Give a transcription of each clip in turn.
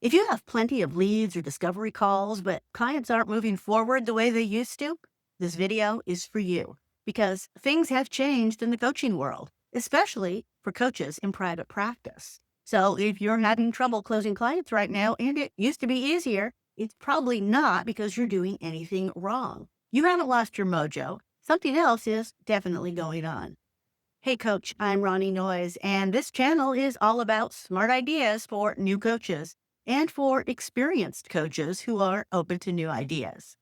If you have plenty of leads or discovery calls, but clients aren't moving forward the way they used to, this video is for you because things have changed in the coaching world, especially for coaches in private practice. So if you're having trouble closing clients right now and it used to be easier, it's probably not because you're doing anything wrong. You haven't lost your mojo. Something else is definitely going on. Hey coach, I'm Ronnie Noyes, and this channel is all about smart ideas for new coaches and for experienced coaches who are open to new ideas.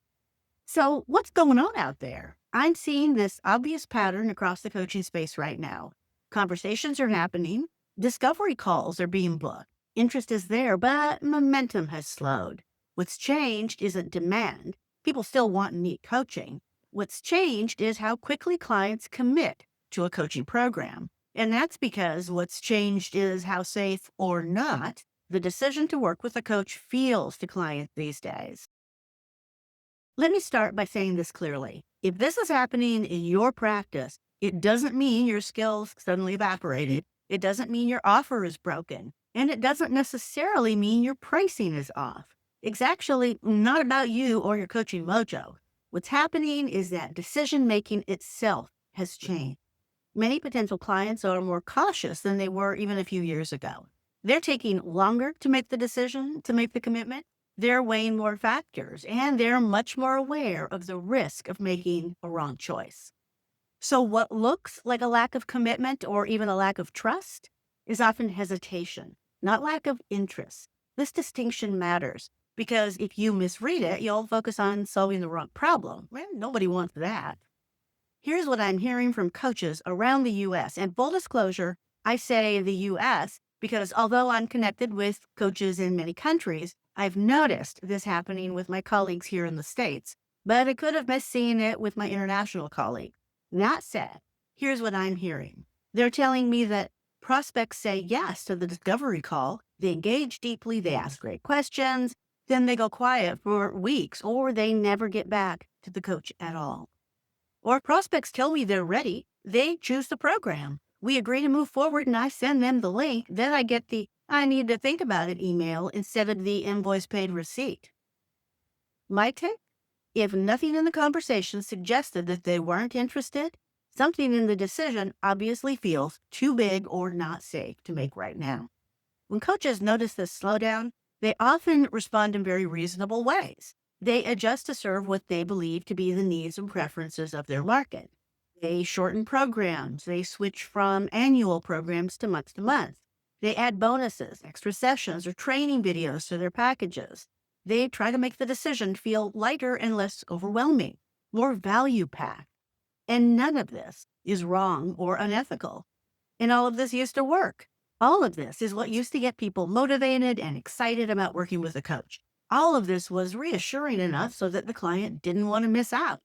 So, what's going on out there? I'm seeing this obvious pattern across the coaching space right now. Conversations are happening, discovery calls are being booked, interest is there, but momentum has slowed. What's changed isn't demand. People still want and need coaching. What's changed is how quickly clients commit to a coaching program. And that's because what's changed is how safe or not the decision to work with a coach feels to clients these days. Let me start by saying this clearly. If this is happening in your practice, it doesn't mean your skills suddenly evaporated. It doesn't mean your offer is broken. And it doesn't necessarily mean your pricing is off. It's actually not about you or your coaching mojo. What's happening is that decision making itself has changed. Many potential clients are more cautious than they were even a few years ago. They're taking longer to make the decision, to make the commitment. They're weighing more factors, and they're much more aware of the risk of making a wrong choice. So what looks like a lack of commitment or even a lack of trust is often hesitation, not lack of interest. This distinction matters because if you misread it, you'll focus on solving the wrong problem. Well, nobody wants that. Here's what I'm hearing from coaches around the U.S. And full disclosure, I say the U.S. because although I'm connected with coaches in many countries, I've noticed this happening with my colleagues here in the States, but I could have missed seeing it with my international colleagues. That said, here's what I'm hearing. They're telling me that prospects say yes to the discovery call, they engage deeply, they ask great questions, then they go quiet for weeks, or they never get back to the coach at all. Or prospects tell me they're ready. They choose the program. We agree to move forward and I send them the link. Then I get the I need to think about it email instead of the invoice paid receipt. My take? If nothing in the conversation suggested that they weren't interested, something in the decision obviously feels too big or not safe to make right now. When coaches notice this slowdown, they often respond in very reasonable ways. They adjust to serve what they believe to be the needs and preferences of their market. They shorten programs. They switch from annual programs to month. They add bonuses, extra sessions, or training videos to their packages. They try to make the decision feel lighter and less overwhelming, more value-packed. And none of this is wrong or unethical. And all of this used to work. All of this is what used to get people motivated and excited about working with a coach. All of this was reassuring enough so that the client didn't want to miss out.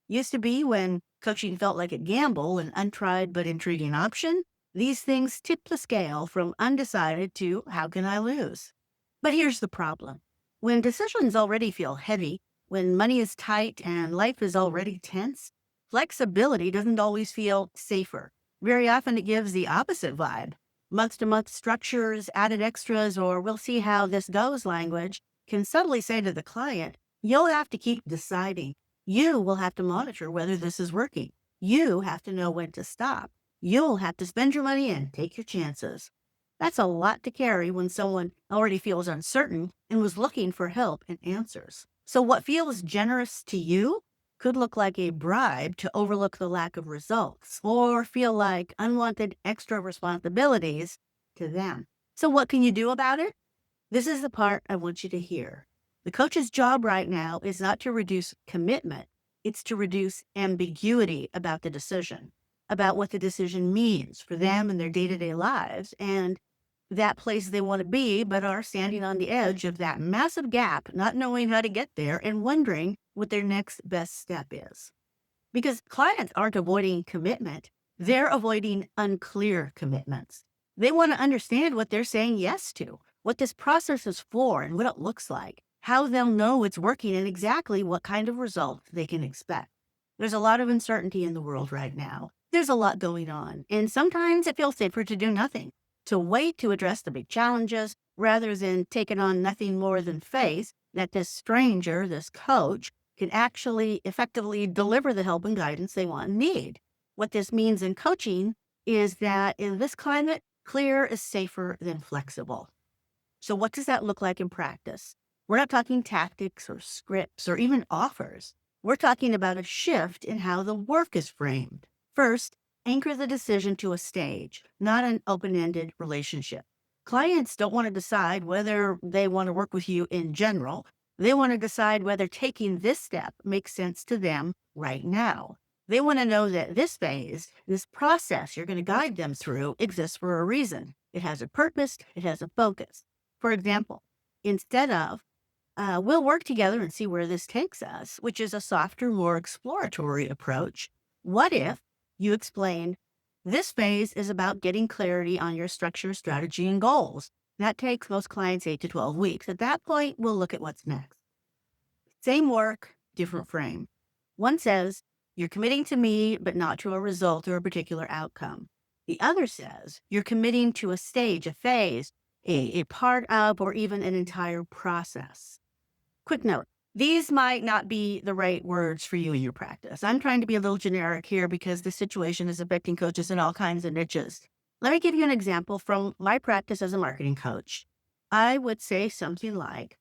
Used to be when coaching felt like a gamble, an untried but intriguing option. These things tipped the scale from undecided to how can I lose? But here's the problem. When decisions already feel heavy, when money is tight and life is already tense, flexibility doesn't always feel safer. Very often it gives the opposite vibe. Month-to-month structures, added extras, or we'll see how this goes language can subtly say to the client, you'll have to keep deciding. You will have to monitor whether this is working. You have to know when to stop. You'll have to spend your money and take your chances. That's a lot to carry when someone already feels uncertain and was looking for help and answers. So what feels generous to you could look like a bribe to overlook the lack of results or feel like unwanted extra responsibilities to them. So what can you do about it? This is the part I want you to hear. The coach's job right now is not to reduce commitment. It's to reduce ambiguity about the decision, about what the decision means for them and their day-to-day lives and that place they want to be, but are standing on the edge of that massive gap, not knowing how to get there and wondering what their next best step is. Because clients aren't avoiding commitment. They're avoiding unclear commitments. They want to understand what they're saying yes to, what this process is for and what it looks like, how they'll know it's working and exactly what kind of result they can expect. There's a lot of uncertainty in the world right now. There's a lot going on, and sometimes it feels safer to do nothing. to wait to address the big challenges rather than taking on nothing more than faith that this stranger, this coach, can actually effectively deliver the help and guidance they want and need. What this means in coaching is that in this climate, clear is safer than flexible. So what does that look like in practice? We're not talking tactics or scripts or even offers. We're talking about a shift in how the work is framed. First, anchor the decision to a stage, not an open-ended relationship. Clients don't want to decide whether they want to work with you in general. They want to decide whether taking this step makes sense to them right now. They want to know that this phase, this process you're going to guide them through exists for a reason. It has a purpose, it has a focus. For example, instead of, we'll work together and see where this takes us, which is a softer, more exploratory approach, what if you explain, this phase is about getting clarity on your structure, strategy, and goals. That takes most clients 8 to 12 weeks. At that point, we'll look at what's next. Same work, different frame. One says, you're committing to me, but not to a result or a particular outcome. The other says, you're committing to a stage, a phase, a part of, or even an entire process. Quick note, these might not be the right words for you in your practice. I'm trying to be a little generic here because the situation is affecting coaches in all kinds of niches. Let me give you an example from my practice as a marketing coach. I would say something like,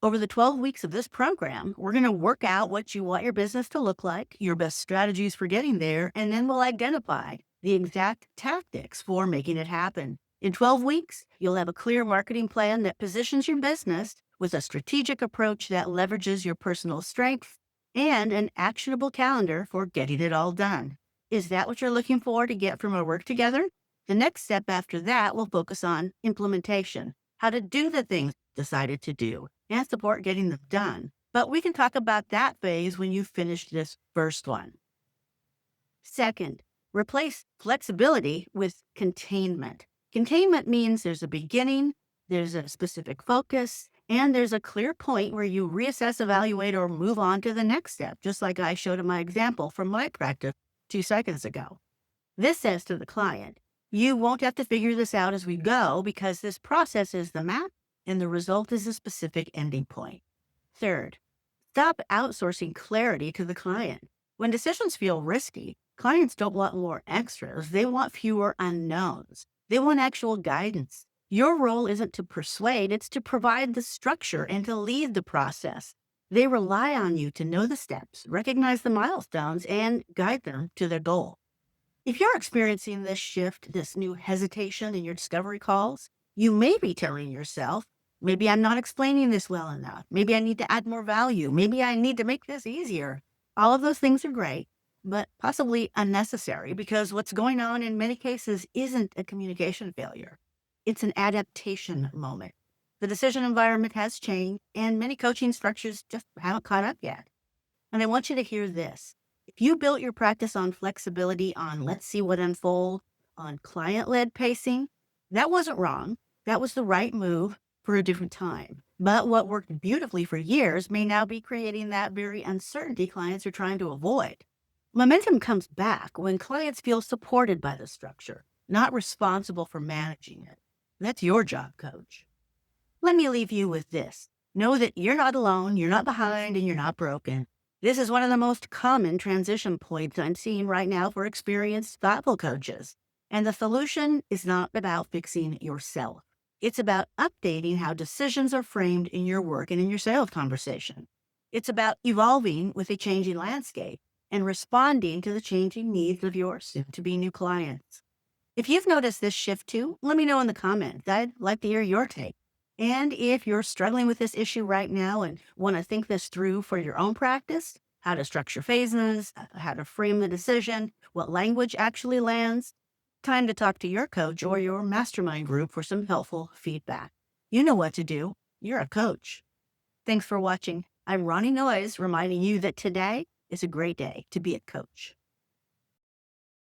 over the 12 weeks of this program, we're going to work out what you want your business to look like, your best strategies for getting there, and then we'll identify the exact tactics for making it happen. In 12 weeks, you'll have a clear marketing plan that positions your business with a strategic approach that leverages your personal strengths and an actionable calendar for getting it all done. Is that what you're looking for to get from our work together? The next step after that will focus on implementation, how to do the things decided to do, and support getting them done. But we can talk about that phase when you finish this first one. Second, replace flexibility with containment. Containment means there's a beginning, there's a specific focus, and there's a clear point where you reassess, evaluate, or move on to the next step, just like I showed in my example from my practice 2 seconds ago. This says to the client, you won't have to figure this out as we go because this process is the map and the result is a specific ending point. Third, stop outsourcing clarity to the client. When decisions feel risky, clients don't want more extras. They want fewer unknowns. They want actual guidance. Your role isn't to persuade, it's to provide the structure and to lead the process. They rely on you to know the steps, recognize the milestones, and guide them to their goal. If you're experiencing this shift, this new hesitation in your discovery calls, you may be telling yourself, maybe I'm not explaining this well enough. Maybe I need to add more value. Maybe I need to make this easier. All of those things are great, but possibly unnecessary because what's going on in many cases isn't a communication failure. It's an adaptation moment. The decision environment has changed and many coaching structures just haven't caught up yet. And I want you to hear this. If you built your practice on flexibility, on let's see what unfolds, on client-led pacing, that wasn't wrong. That was the right move for a different time. But what worked beautifully for years may now be creating that very uncertainty clients are trying to avoid. Momentum comes back when clients feel supported by the structure, not responsible for managing it. That's your job, coach. Let me leave you with this. Know that you're not alone, you're not behind, and you're not broken. This is one of the most common transition points I'm seeing right now for experienced, thoughtful coaches. And the solution is not about fixing yourself. It's about updating how decisions are framed in your work and in your sales conversation. It's about evolving with a changing landscape and responding to the changing needs of your soon-to-be new clients. If you've noticed this shift too, let me know in the comments. I'd like to hear your take. And if you're struggling with this issue right now and want to think this through for your own practice, how to structure phases, how to frame the decision, what language actually lands, time to talk to your coach or your mastermind group for some helpful feedback. You know what to do. You're a coach. Thanks for watching. I'm Ronnie Noyes reminding you that today is a great day to be a coach.